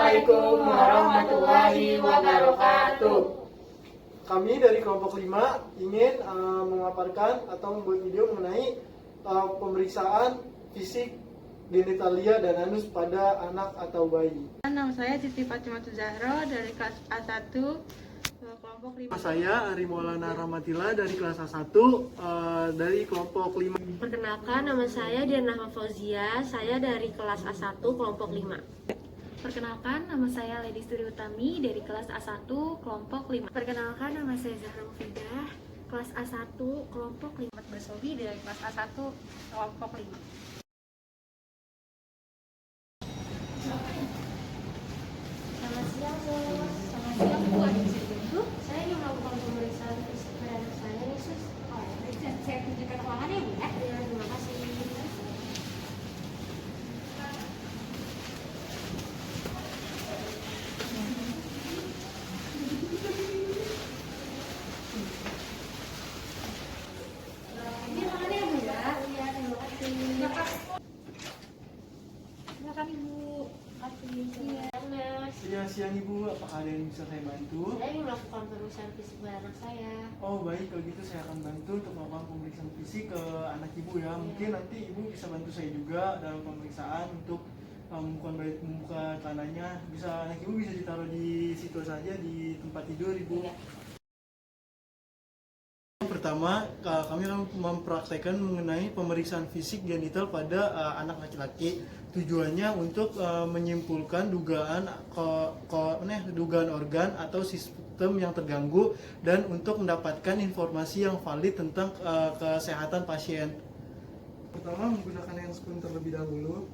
Assalamualaikum warahmatullahi wabarakatuh. Kami dari kelompok 5 ingin memaparkan atau membuat video mengenai pemeriksaan fisik genitalia dan anus pada anak atau bayi. Nama saya Siti Fatimah Zahra dari kelas A1 kelompok 5. Saya Ari Maulana Ramatila dari kelas A1 dari kelompok 5. Perkenalkan, nama saya Diana Fauzia, saya dari kelas A1 kelompok 5. Perkenalkan, nama saya Lady Studi Utami dari kelas A1 kelompok 5. Perkenalkan, nama saya Zahra Mufidah, kelas A1 kelompok 5. Basobi dari kelas A1 kelompok 5. Selamat siang, Bu. Selamat siang, Bu. Ada bisa dibantu? Saya ingin melakukan pemeriksaan fisik pada anak saya, Yesus. Oh, ya, saya tunjukkan ruangannya, Bu, ya. Ya, terima kasih. Ini ruangannya, Bu, ya. Ya, terima kasih. Silakan, Ibu. Iya, Mas. Ya, siang Ibu, apakah ada yang bisa saya bantu? Saya ingin melakukan pemeriksaan fisik pada anak saya. Oh baik, kalau gitu saya akan bantu untuk melakukan pemeriksaan fisik ke anak Ibu ya. Mungkin nanti Ibu bisa bantu saya juga dalam pemeriksaan untuk membuka tanahnya. Bisa anak Ibu bisa ditaruh di situ saja di tempat tidur Ibu. Iya. Pertama, kami akan mempraktekkan mengenai pemeriksaan fisik genital pada anak laki-laki. Tujuannya untuk menyimpulkan dugaan dugaan organ atau sistem yang terganggu dan untuk mendapatkan informasi yang valid tentang kesehatan pasien. Pertama, menggunakan handscoon terlebih dahulu.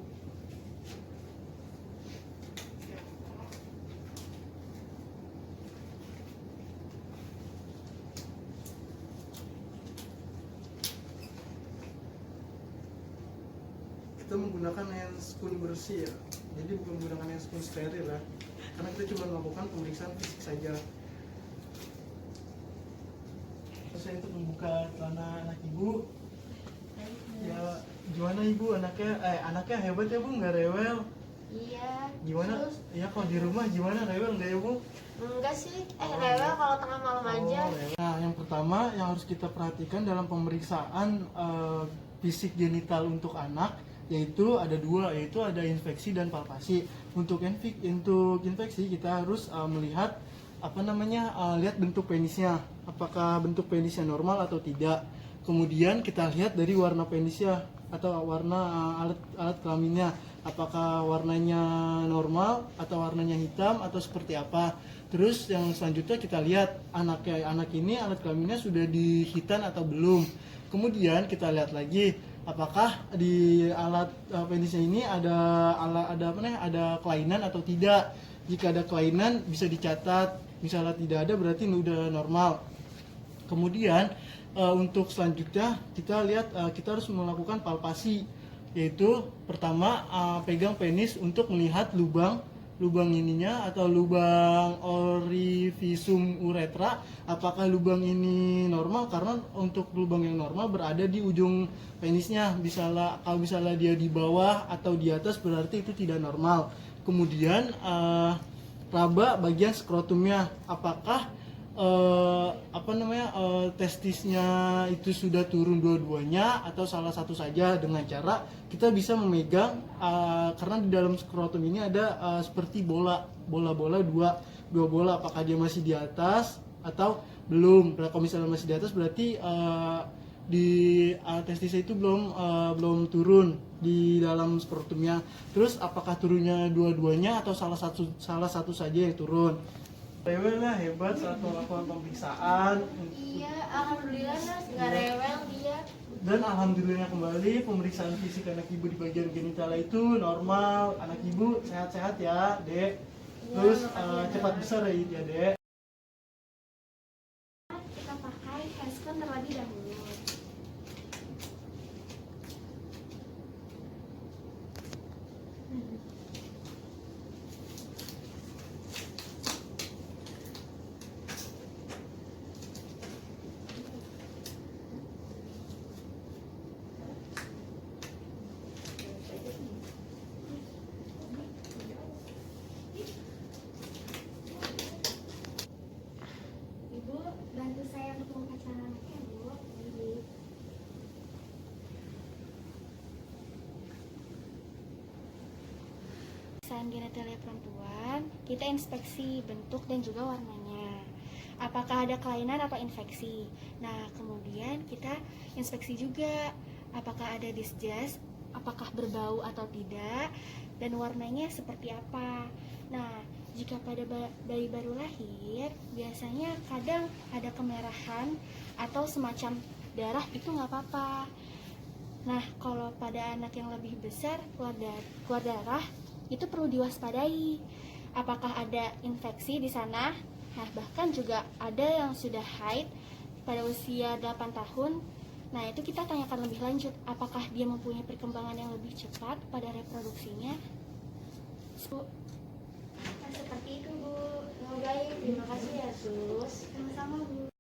Kita menggunakan handscoon bersih ya, jadi bukan menggunakan handscoon steril ya, karena kita cuma melakukan pemeriksaan fisik saja. Saya untuk membuka celana anak Ibu. Ya, gimana Ibu, anaknya hebat ya Bu, nggak rewel? Iya. Gimana? Terus? Ya kalau di rumah gimana, rewel nggak ya Bu? Enggak sih. Rewel kalau tengah malam aja. Rewel. Nah, yang pertama yang harus kita perhatikan dalam pemeriksaan fisik genital untuk anak yaitu ada dua, yaitu ada infeksi dan palpasi. Untuk infeksi kita harus melihat lihat bentuk penisnya, apakah bentuk penisnya normal atau tidak. Kemudian kita lihat dari warna penisnya atau warna alat kelaminnya, apakah warnanya normal atau warnanya hitam atau seperti apa. Terus yang selanjutnya kita lihat anak ini alat kelaminnya sudah dihitan atau belum. Kemudian kita lihat lagi apakah di alat penisnya ini ada kelainan atau tidak. Jika ada kelainan bisa dicatat, misalnya tidak ada berarti udah normal. Kemudian untuk selanjutnya kita lihat kita harus melakukan palpasi, yaitu pertama pegang penis untuk melihat lubang ininya atau lubang orificium uretra, apakah lubang ini normal, karena untuk lubang yang normal berada di ujung penisnya. Kalau misalnya dia di bawah atau di atas berarti itu tidak normal. Kemudian raba bagian skrotumnya, apakah testisnya itu sudah turun dua-duanya atau salah satu saja, dengan cara kita bisa memegang karena di dalam skrotum ini ada seperti bola dua bola, apakah dia masih di atas atau belum. Kalau misalnya masih di atas berarti di testisnya itu belum turun di dalam skrotumnya. Terus apakah turunnya dua-duanya atau salah satu saja yang turun. Rewel lah, hebat saat melakukan pemeriksaan. Iya, alhamdulillah Mas, nggak rewel dia. Dan alhamdulillah kembali pemeriksaan fisik anak Ibu di bagian genital itu normal. Anak Ibu sehat-sehat ya, Dek. Terus cepat besar ya, Dek. Kita pakai handscoon terlebih dahulu. pemeriksaan genitalia perempuan, kita inspeksi bentuk dan juga warnanya. Apakah ada kelainan atau infeksi. Nah, kemudian kita inspeksi juga apakah ada disjas, apakah berbau atau tidak, dan warnanya seperti apa. Nah, jika pada bayi baru lahir, biasanya kadang ada kemerahan atau semacam darah, itu nggak apa-apa. Nah, kalau pada anak yang lebih besar keluar darah, itu perlu diwaspadai. Apakah ada infeksi di sana? Nah, bahkan juga ada yang sudah haid pada usia 8 tahun. Nah, itu kita tanyakan lebih lanjut, apakah dia mempunyai perkembangan yang lebih cepat pada reproduksinya. Seperti itu, Bu. Baik, terima kasih ya, Sus. Sama-sama, Bu.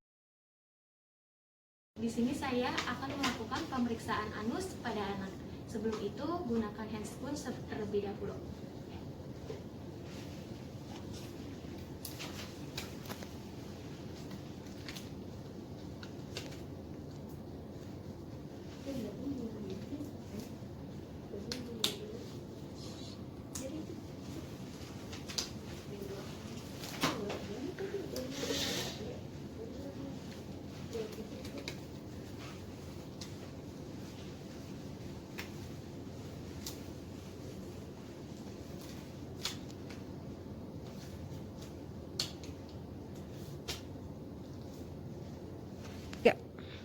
Di sini saya akan melakukan pemeriksaan anus pada anak. Sebelum itu, gunakan handspoon terlebih dahulu.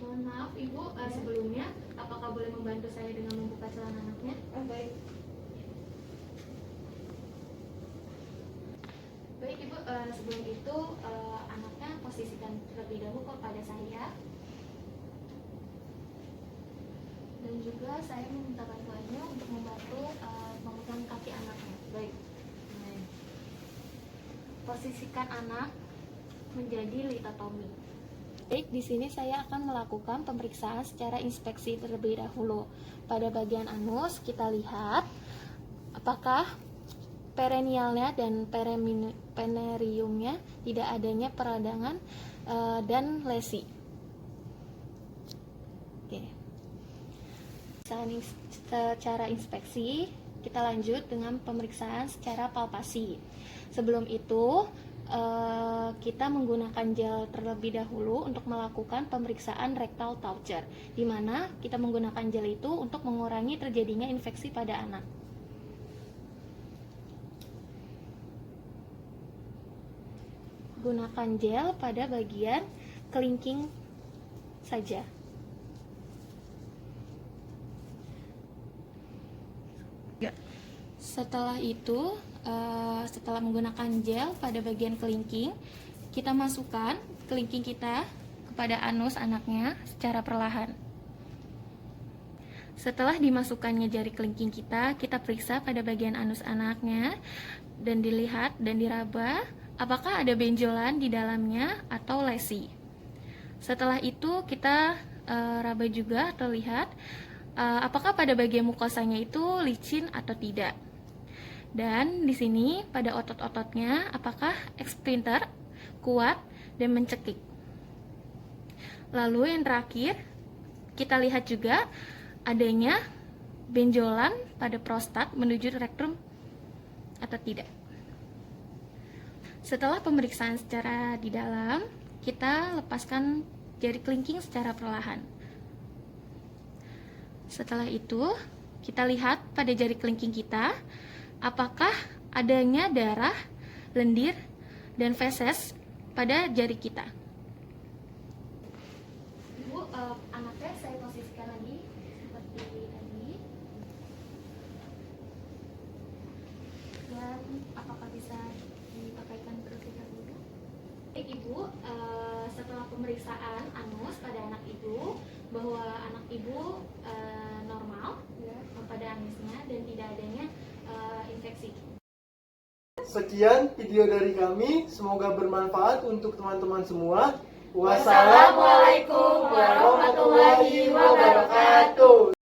Mohon maaf Ibu, sebelumnya apakah boleh membantu saya dengan membuka celana anaknya? Baik. Baik Ibu, sebelum itu anaknya posisikan terlebih dahulu kepada saya. Dan juga saya meminta bantuannya untuk membantu memegang kaki anaknya. Baik. Posisikan anak menjadi litotomi. Baik, di sini saya akan melakukan pemeriksaan secara inspeksi terlebih dahulu. Pada bagian anus kita lihat apakah perenialnya dan peneriumnya tidak adanya peradangan dan lesi. Oke. Secara inspeksi kita lanjut dengan pemeriksaan secara palpasi. Sebelum itu kita menggunakan gel terlebih dahulu untuk melakukan pemeriksaan rectal toucher, di mana kita menggunakan gel itu untuk mengurangi terjadinya infeksi pada anak. Gunakan gel pada bagian kelingking saja. Setelah itu, setelah menggunakan gel pada bagian kelingking, kita masukkan kelingking kita kepada anus anaknya secara perlahan. Setelah dimasukkannya jari kelingking kita periksa pada bagian anus anaknya dan dilihat dan diraba apakah ada benjolan di dalamnya atau lesi. Setelah itu kita raba juga atau lihat apakah pada bagian mukosanya itu licin atau tidak. Dan di sini pada otot-ototnya apakah eksprinter kuat dan mencekik. Lalu yang terakhir kita lihat juga adanya benjolan pada prostat menuju rektum atau tidak. Setelah pemeriksaan secara di dalam, kita lepaskan jari kelingking secara perlahan. Setelah itu kita lihat pada jari kelingking kita apakah adanya darah, lendir, dan feses pada jari kita. Ibu, anaknya saya posisikan lagi seperti tadi. Dan apakah bisa dipakaikan terlebih dahulu? Baik Ibu, setelah pemeriksaan anus pada anak Ibu, bahwa anak Ibu normal pada anusnya dan tidak adanya infeksi. Sekian video dari kami, semoga bermanfaat untuk teman-teman semua. Wassalamualaikum warahmatullahi wabarakatuh.